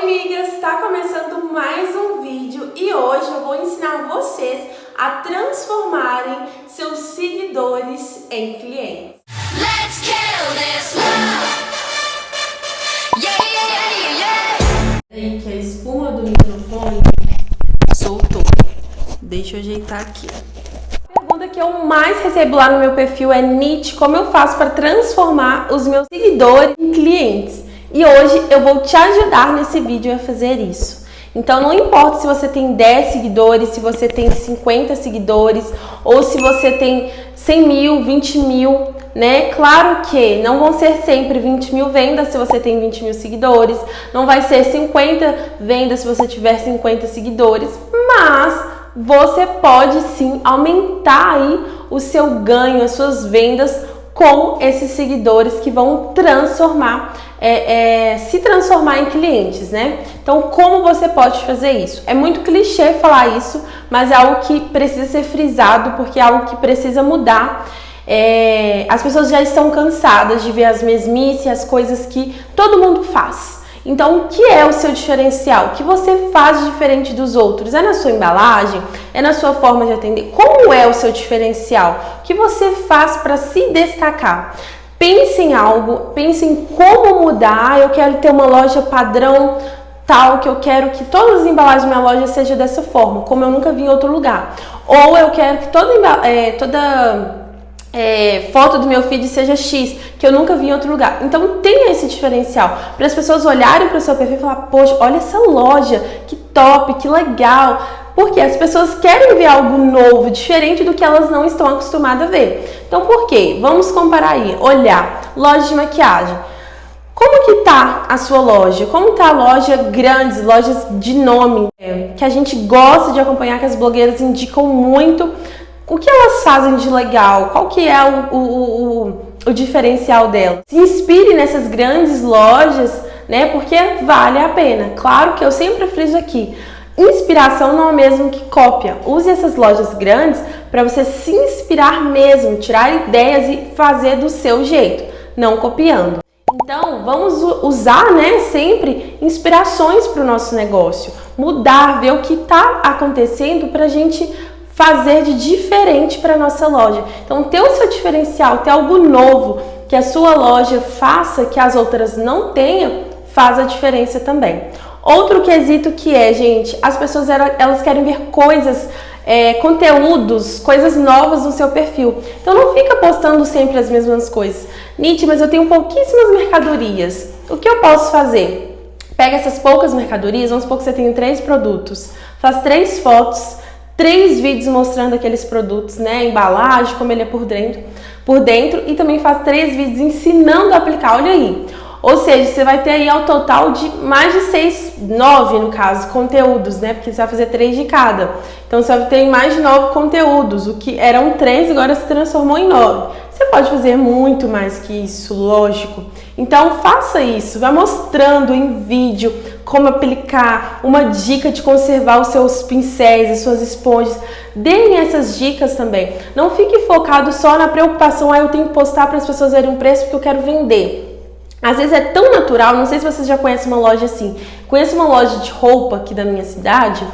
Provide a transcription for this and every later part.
Oi, amigas! Está começando mais um vídeo e hoje eu vou ensinar vocês a transformarem seus seguidores em clientes. Let's kill this love. Yeah, yeah, yeah, yeah. Aí que a espuma do microfone soltou. Deixa eu ajeitar aqui. A pergunta que eu mais recebo lá no meu perfil é: Nit, como eu faço para transformar os meus seguidores em clientes? E hoje eu vou te ajudar nesse vídeo a fazer isso. Então não importa se você tem 10 seguidores, se você tem 50 seguidores ou se você tem 100 mil, 20 mil, né? Claro que não vão ser sempre 20 mil vendas se você tem 20 mil seguidores, não vai ser 50 vendas se você tiver 50 seguidores, mas você pode sim aumentar aí o seu ganho, as suas vendas com esses seguidores que vão se transformar em clientes, né? Então, como você pode fazer isso? É muito clichê falar isso, mas é algo que precisa ser frisado, porque é algo que precisa mudar. As pessoas já estão cansadas de ver as mesmices, as coisas que todo mundo faz. Então, o que é o seu diferencial? O que você faz diferente dos outros? É na sua embalagem? É na sua forma de atender? Como é o seu diferencial? O que você faz para se destacar? Pense em algo, pense em como mudar. Eu quero ter uma loja padrão tal, que eu quero que todas as embalagens da minha loja sejam dessa forma, como eu nunca vi em outro lugar. Ou eu quero que toda foto do meu feed seja X, que eu nunca vi em outro lugar. Então tenha esse diferencial, para as pessoas olharem para o seu perfil e falar: poxa, olha essa loja, que top, que legal. Porque as pessoas querem ver algo novo, diferente do que elas não estão acostumadas a ver. Então por quê? Vamos comparar aí, olhar, loja de maquiagem. Como que tá a sua loja? Como tá a loja grandes, lojas de nome, que a gente gosta de acompanhar, que as blogueiras indicam muito? O que elas fazem de legal? Qual que é o diferencial delas? Se inspire nessas grandes lojas, né? Porque vale a pena. Claro que eu sempre friso aqui: inspiração não é o mesmo que cópia. Use essas lojas grandes para você se inspirar mesmo, tirar ideias e fazer do seu jeito, não copiando. Então, vamos usar, né, sempre inspirações para o nosso negócio. Mudar, ver o que está acontecendo para a gente fazer de diferente para nossa loja. Então, ter o seu diferencial, ter algo novo que a sua loja faça, que as outras não tenham, faz a diferença também. Outro quesito que gente, as pessoas elas querem ver coisas, conteúdos, coisas novas no seu perfil. Então, não fica postando sempre as mesmas coisas. Nit, mas eu tenho pouquíssimas mercadorias. O que eu posso fazer? Pega essas poucas mercadorias, vamos supor que você tem 3 produtos, faz 3 fotos, 3 vídeos mostrando aqueles produtos, né, a embalagem, como ele é por dentro, e também faz 3 vídeos ensinando a aplicar, olha aí. Ou seja, você vai ter aí ao total de mais de 9 no caso, conteúdos, né, porque você vai fazer 3 de cada. Então você vai ter mais de 9 conteúdos, o que eram 3 agora se transformou em 9. Você pode fazer muito mais que isso, lógico. Então faça isso, vai mostrando em vídeo como aplicar, uma dica de conservar os seus pincéis, as suas esponjas. Deem essas dicas também. Não fique focado só na preocupação: eu tenho que postar para as pessoas verem um preço porque eu quero vender. Às vezes é tão natural, não sei se vocês já conhecem uma loja assim. Conheço uma loja de roupa aqui da minha cidade,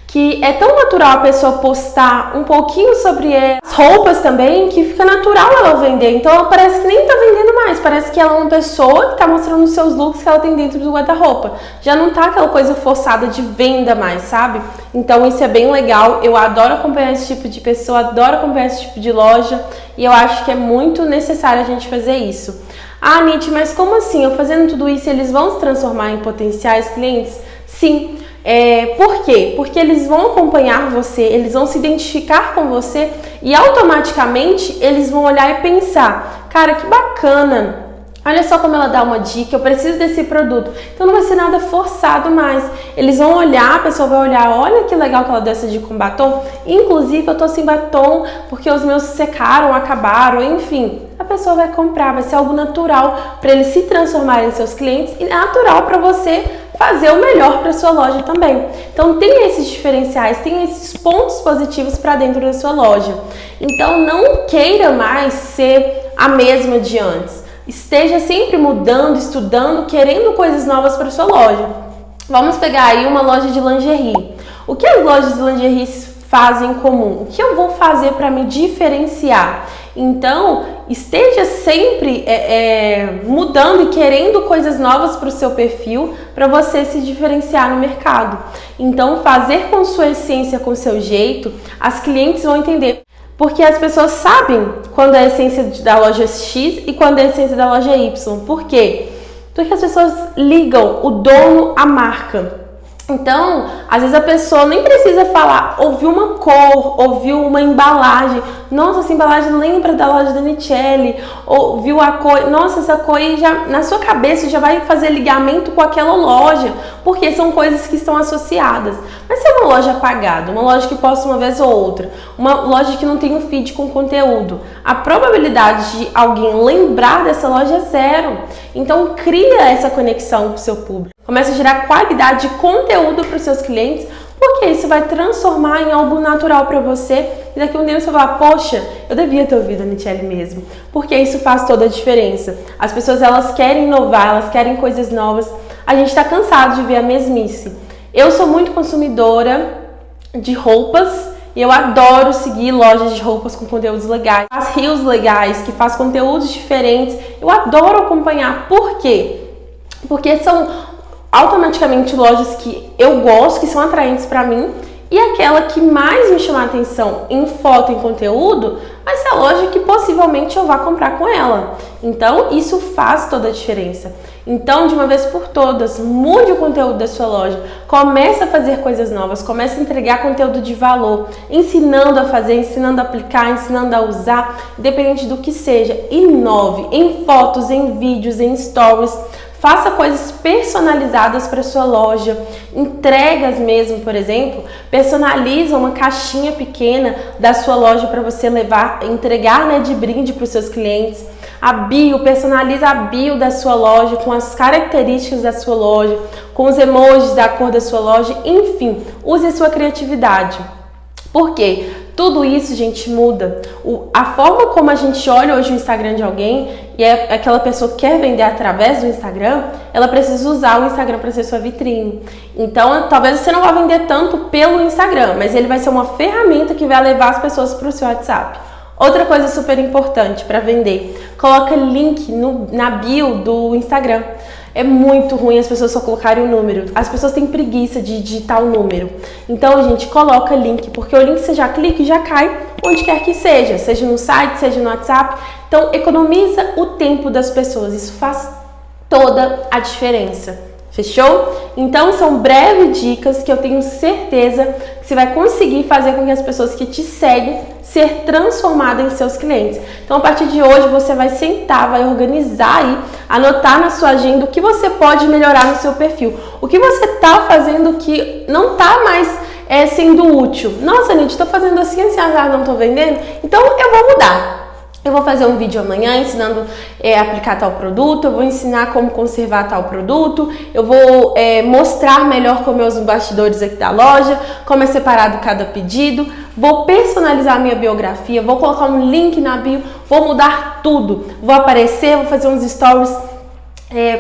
que é tão natural a pessoa postar um pouquinho sobre as roupas também, que fica natural ela vender. Então ela parece que nem tá vendendo mais, parece que ela é uma pessoa que tá mostrando os seus looks que ela tem dentro do guarda-roupa. Já não tá aquela coisa forçada de venda mais, sabe? Então isso é bem legal, eu adoro acompanhar esse tipo de pessoa, adoro acompanhar esse tipo de loja, e eu acho que é muito necessário a gente fazer isso. Ah, Nit, mas como assim? Eu fazendo tudo isso, eles vão se transformar em potenciais clientes? Sim. Por quê? Porque eles vão acompanhar você, eles vão se identificar com você e automaticamente eles vão olhar e pensar: cara, que bacana, olha só como ela dá uma dica, eu preciso desse produto. Então não vai ser nada forçado mais. Eles vão olhar, a pessoa vai olhar: olha que legal que ela deu essa dica com batom. Inclusive eu tô sem batom porque os meus secaram, acabaram, enfim. A pessoa vai comprar, vai ser algo natural para eles se transformarem em seus clientes e natural para você fazer o melhor para sua loja também. Então tenha esses diferenciais, tenha esses pontos positivos para dentro da sua loja. Então não queira mais ser a mesma de antes. Esteja sempre mudando, estudando, querendo coisas novas para sua loja. Vamos pegar aí uma loja de lingerie. O que as lojas de lingerie fazem em comum? O que eu vou fazer para me diferenciar? Então, esteja sempre mudando e querendo coisas novas para o seu perfil para você se diferenciar no mercado. Então, fazer com sua essência, com seu jeito, as clientes vão entender. Porque as pessoas sabem quando é a essência da loja X e quando é a essência da loja Y. Por quê? Porque as pessoas ligam o dono à marca. Então, às vezes a pessoa nem precisa falar, ouviu uma cor, ouviu uma embalagem, nossa, essa embalagem lembra da loja da Nichelle, ouviu a cor, nossa, essa cor aí já, na sua cabeça já vai fazer ligamento com aquela loja, porque são coisas que estão associadas. Mas se é uma loja apagada, uma loja que posta uma vez ou outra, uma loja que não tem um feed com conteúdo, a probabilidade de alguém lembrar dessa loja é zero. Então, cria essa conexão com o seu público. Começa a gerar qualidade de conteúdo para os seus clientes, porque isso vai transformar em algo natural para você. E daqui a um tempo você vai falar, poxa, eu devia ter ouvido a Nichelle mesmo. Porque isso faz toda a diferença. As pessoas, elas querem inovar, elas querem coisas novas. A gente está cansado de ver a mesmice. Eu sou muito consumidora de roupas e eu adoro seguir lojas de roupas com conteúdos legais. Faz reels legais, que faz conteúdos diferentes. Eu adoro acompanhar. Por quê? Porque são automaticamente lojas que eu gosto, que são atraentes para mim, e aquela que mais me chama a atenção em foto, em conteúdo, vai ser a loja que possivelmente eu vá comprar com ela. Então, isso faz toda a diferença. Então, de uma vez por todas, mude o conteúdo da sua loja, comece a fazer coisas novas, comece a entregar conteúdo de valor, ensinando a fazer, ensinando a aplicar, ensinando a usar, independente do que seja. Inove em fotos, em vídeos, em stories. Faça coisas personalizadas para sua loja, entregas mesmo, por exemplo, personaliza uma caixinha pequena da sua loja para você levar, entregar, né, de brinde para os seus clientes. A bio, personaliza a bio da sua loja com as características da sua loja, com os emojis da cor da sua loja, enfim, use a sua criatividade. Por quê? Tudo isso, gente, muda. A forma como a gente olha hoje o Instagram de alguém, e aquela pessoa que quer vender através do Instagram, ela precisa usar o Instagram para ser sua vitrine. Então, talvez você não vá vender tanto pelo Instagram, mas ele vai ser uma ferramenta que vai levar as pessoas para o seu WhatsApp. Outra coisa super importante para vender, coloca link na bio do Instagram. É muito ruim as pessoas só colocarem o número. As pessoas têm preguiça de digitar o número. Então, gente, coloca link, porque o link você já clica e já cai onde quer que seja no site, seja no WhatsApp. Então, economiza o tempo das pessoas. Isso faz toda a diferença. Fechou? Então, são breves dicas que eu tenho certeza que você vai conseguir fazer com que as pessoas que te seguem ser transformadas em seus clientes. Então, a partir de hoje, você vai sentar, vai organizar aí, anotar na sua agenda o que você pode melhorar no seu perfil. O que você está fazendo que não está mais sendo útil. Nossa, Anitta, estou fazendo assim, não estou vendendo? Então, eu vou mudar. Eu vou fazer um vídeo amanhã ensinando a aplicar tal produto, eu vou ensinar como conservar tal produto, eu vou mostrar melhor como é os bastidores aqui da loja, como é separado cada pedido, vou personalizar a minha biografia, vou colocar um link na bio, vou mudar tudo, vou aparecer, vou fazer uns stories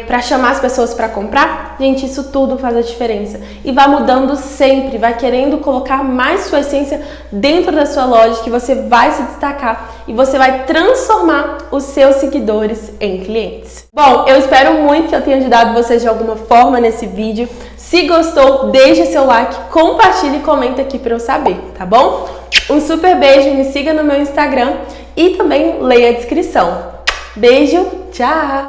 para chamar as pessoas para comprar. Gente, isso tudo faz a diferença e vai mudando sempre, vai querendo colocar mais sua essência dentro da sua loja, que você vai se destacar e você vai transformar os seus seguidores em clientes. Bom, eu espero muito que eu tenha ajudado vocês de alguma forma nesse vídeo. Se gostou, deixa seu like, compartilha e comenta aqui para eu saber, tá bom? Um super beijo, me siga no meu Instagram e também leia a descrição. Beijo, tchau!